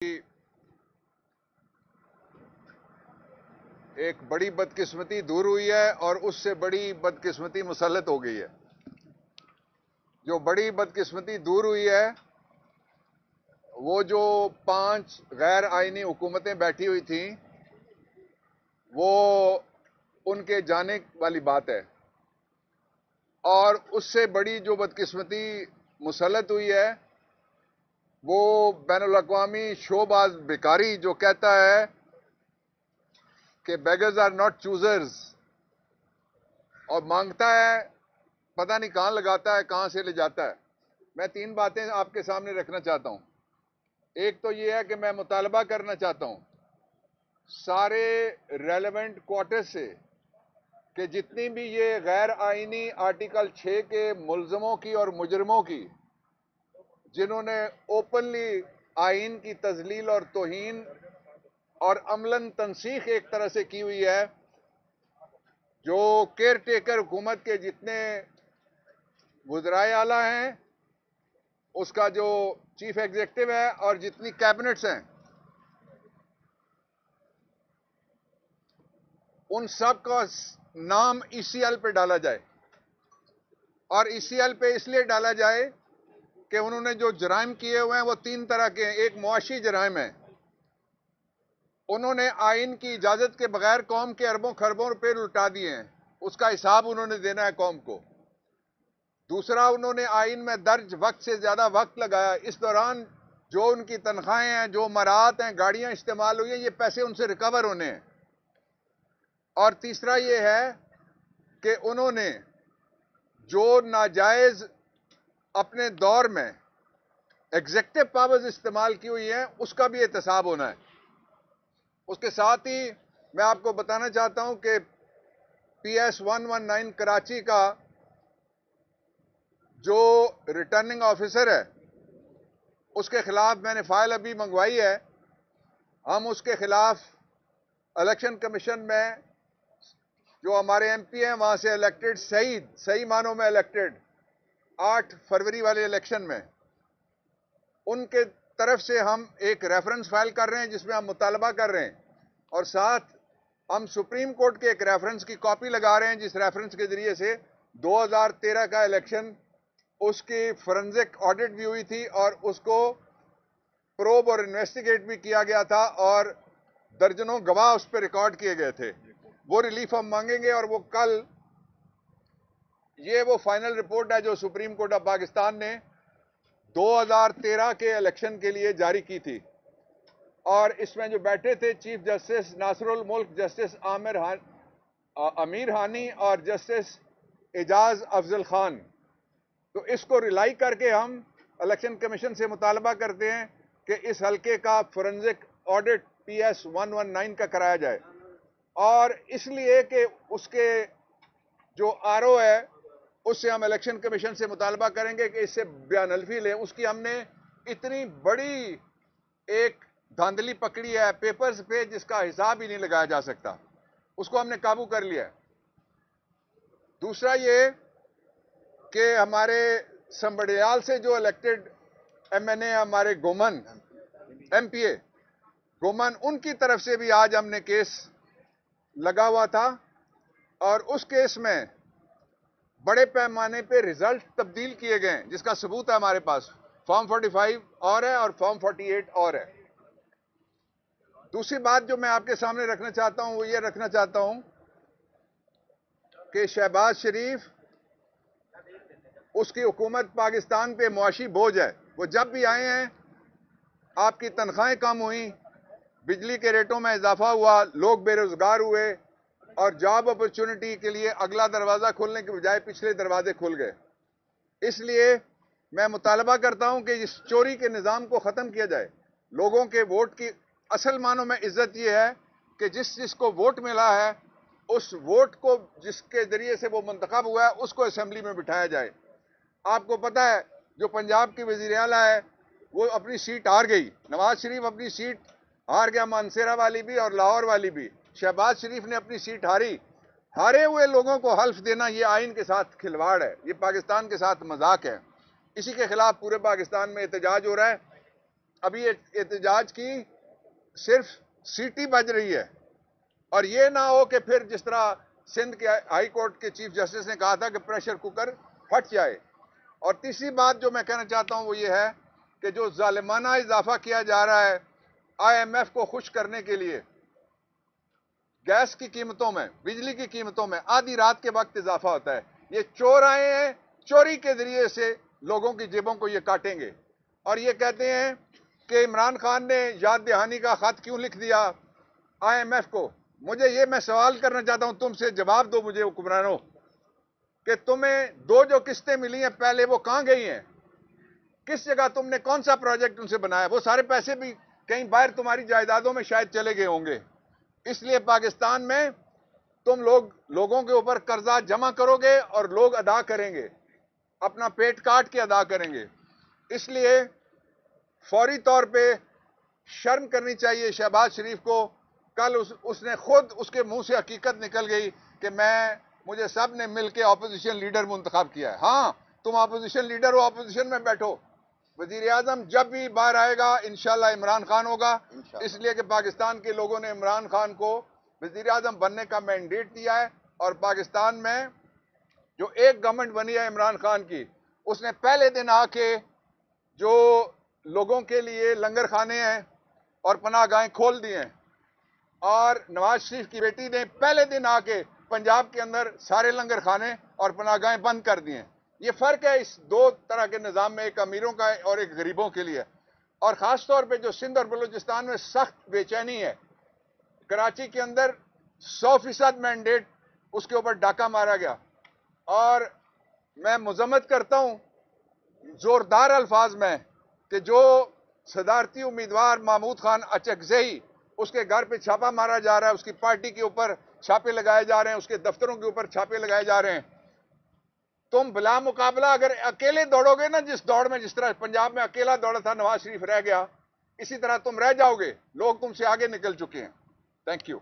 एक बड़ी बदकिस्मती दूर हुई है और उससे बड़ी बदकिस्मती मुसल्लत हो गई है। जो बड़ी बदकिस्मती दूर हुई है वो जो 5 गैर आईनी हुकूमतें बैठी हुई थी वो उनके जाने वाली बात है, और उससे बड़ी जो बदकिस्मती मुसल्लत हुई है वो बैनुल-अक़वामी शोबाज बेकारी जो कहता है कि बेगर्स आर नॉट चूजर्स, और मांगता है पता नहीं कहां लगाता है कहां से ले जाता है। मैं 3 बातें आपके सामने रखना चाहता हूं। एक तो ये है कि मैं मुतालबा करना चाहता हूं सारे रेलेवेंट क्वार्टर से कि जितनी भी ये गैर आईनी आर्टिकल 6 के मुल्जमों की और मुजरमों की जिन्होंने ओपनली आइन की तजलील और तौहीन और अमलन तनसीख एक तरह से की हुई है, जो केयर टेकर हुकूमत के जितने वज़राए आला हैं, उसका जो चीफ एग्जीक्यूटिव है और जितनी कैबिनेट्स हैं, उन सब का नाम ईसीएल पे डाला जाए। और ईसीएल पे इसलिए डाला जाए कि उन्होंने जो जराइम किए हुए हैं वो 3 तरह के हैं। एक मुआशी जराइम है, उन्होंने आइन की इजाजत के बगैर कौम के अरबों खरबों रुपए लुटा दिए हैं, उसका हिसाब उन्होंने देना है कौम को। दूसरा, उन्होंने आइन में दर्ज वक्त से ज्यादा वक्त लगाया, इस दौरान जो उनकी तनख्वाहें हैं, जो मराहत हैं, गाड़ियां इस्तेमाल हुई हैं, ये पैसे उनसे रिकवर होने हैं। और तीसरा ये है कि उन्होंने जो नाजायज अपने दौर में एग्जेक्टिव पावर्स इस्तेमाल की हुई हैं उसका भी एहतसाब होना है। उसके साथ ही मैं आपको बताना चाहता हूं कि PS 119 कराची का जो रिटर्निंग ऑफिसर है उसके खिलाफ मैंने फाइल अभी मंगवाई है। हम उसके खिलाफ इलेक्शन कमीशन में जो हमारे MP हैं वहां से इलेक्टेड, सही मानों में इलेक्टेड 8 फरवरी वाले इलेक्शन में, उनके तरफ से हम एक रेफरेंस फाइल कर रहे हैं जिसमें हम मुतालबा कर रहे हैं, और साथ हम सुप्रीम कोर्ट के एक रेफरेंस की कॉपी लगा रहे हैं जिस रेफरेंस के जरिए से 2013 का इलेक्शन उसकी फोरेंसिक ऑडिट भी हुई थी और उसको प्रोब और इन्वेस्टिगेट भी किया गया था और दर्जनों गवाह उस पर रिकॉर्ड किए गए थे। वो रिलीफ हम मांगेंगे और वो कल, ये वो फाइनल रिपोर्ट है जो सुप्रीम कोर्ट ऑफ पाकिस्तान ने 2013 के इलेक्शन के लिए जारी की थी, और इसमें जो बैठे थे चीफ जस्टिस नासरुल मुल्क, जस्टिस अमीर हानी और जस्टिस एजाज अफजल खान। तो इसको रिलाई करके हम इलेक्शन कमीशन से मुतालबा करते हैं कि इस हल्के का फोरेंसिक ऑडिट PS 119 का कराया जाए, और इसलिए कि उसके जो RO है उससे हम इलेक्शन कमीशन से मुतालबा करेंगे कि इससे बयान हल्फी लें। उसकी हमने इतनी बड़ी एक धांधली पकड़ी है पेपर्स पे जिसका हिसाब ही नहीं लगाया जा सकता, उसको हमने काबू कर लिया है। दूसरा ये कि हमारे संबड़ियाल से जो इलेक्टेड MNA हमारे गोमन MPA गोमन, उनकी तरफ से भी आज हमने केस लगा हुआ था, और उस केस में बड़े पैमाने पे रिजल्ट तब्दील किए गए हैं जिसका सबूत है हमारे पास। फॉर्म 45 और है और फॉर्म 48 और है। दूसरी बात जो मैं आपके सामने रखना चाहता हूं वो ये रखना चाहता हूं कि शहबाज शरीफ, उसकी हुकूमत पाकिस्तान पे मुआशी बोझ है। वो जब भी आए हैं आपकी तनख्वाहें कम हुई, बिजली के रेटों में इजाफा हुआ, लोग बेरोजगार हुए, और जॉब अपॉर्चुनिटी के लिए अगला दरवाजा खोलने के बजाय पिछले दरवाजे खुल गए। इसलिए मैं मुतालबा करता हूं कि इस चोरी के निज़ाम को ख़त्म किया जाए। लोगों के वोट की असल मानों में इज्जत यह है कि जिसको वोट मिला है उस वोट को, जिसके जरिए से वो मुंतखब हुआ है, उसको असेंबली में बिठाया जाए। आपको पता है जो पंजाब की वज़ीर आला है वो अपनी सीट हार गई, नवाज शरीफ अपनी सीट हार गया, मानसेरा वाली भी और लाहौर वाली भी। शहबाज शरीफ ने अपनी सीट हारी। हारे हुए लोगों को हल्फ देना ये आइन के साथ खिलवाड़ है, ये पाकिस्तान के साथ मजाक है। इसी के खिलाफ पूरे पाकिस्तान में एहतजाज हो रहा है। अभी एहतजाज की सिर्फ सीटी बज रही है, और ये ना हो कि फिर जिस तरह सिंध के हाई कोर्ट के चीफ जस्टिस ने कहा था कि प्रेशर कुकर फट जाए। और तीसरी बात जो मैं कहना चाहता हूं वो ये है कि जो जालिमाना इजाफा किया जा रहा है IMF को खुश करने के लिए, गैस की कीमतों में, बिजली की कीमतों में आधी रात के वक्त इजाफा होता है। ये चोर आए हैं, चोरी के जरिए से लोगों की जेबों को ये काटेंगे। और ये कहते हैं कि इमरान खान ने याद दहानी का खत क्यों लिख दिया IMF को। मुझे ये मैं सवाल करना चाहता हूं तुमसे, जवाब दो मुझे हुक्मरानों, कि तुम्हें दो जो किस्तें मिली हैं पहले वो कहां गई हैं? किस जगह तुमने कौन सा प्रोजेक्ट उनसे बनाया? वो सारे पैसे भी कहीं बाहर तुम्हारी जायदादों में शायद चले गए होंगे। इसलिए पाकिस्तान में तुम लोगों के ऊपर कर्जा जमा करोगे और लोग अदा करेंगे, अपना पेट काट के अदा करेंगे। इसलिए फौरी तौर पे शर्म करनी चाहिए शहबाज शरीफ को। कल उसने खुद, उसके मुंह से हकीकत निकल गई कि मुझे सब ने मिलकर ऑपोजिशन लीडर मुंतखब किया है। हाँ, तुम ऑपोजिशन लीडर हो, ऑपोजिशन में बैठो। वजीर आजम जब भी बाहर आएगा इंशाल्लाह इमरान खान होगा, इसलिए कि पाकिस्तान के लोगों ने इमरान खान को वजीर आजम बनने का मैंडेट दिया है। और पाकिस्तान में जो एक गवर्नमेंट बनी है इमरान खान की, उसने पहले दिन आके जो लोगों के लिए लंगर खाने हैं और पनाहगाहें खोल दी हैं, और नवाज शरीफ की बेटी ने पहले दिन आके पंजाब के अंदर सारे लंगर खाने और पनाहगाहें बंद कर दिए। ये फर्क है इस दो तरह के निजाम में, एक अमीरों का और एक गरीबों के लिए। और खास तौर पे जो सिंध और बलूचिस्तान में सख्त बेचैनी है, कराची के अंदर 100% मैंडेट उसके ऊपर डाका मारा गया। और मैं मुजम्मत करता हूं जोरदार अल्फाज में कि जो सदारती उम्मीदवार महमूद खान अचकजई, उसके घर पे छापा मारा जा रहा है, उसकी पार्टी के ऊपर छापे लगाए जा रहे हैं, उसके दफ्तरों के ऊपर छापे लगाए जा रहे हैं। तुम बिला मुकाबला अगर अकेले दौड़ोगे ना, जिस दौड़ में, जिस तरह पंजाब में अकेला दौड़ा था नवाज शरीफ रह गया, इसी तरह तुम रह जाओगे। लोग तुमसे आगे निकल चुके हैं। Thank you.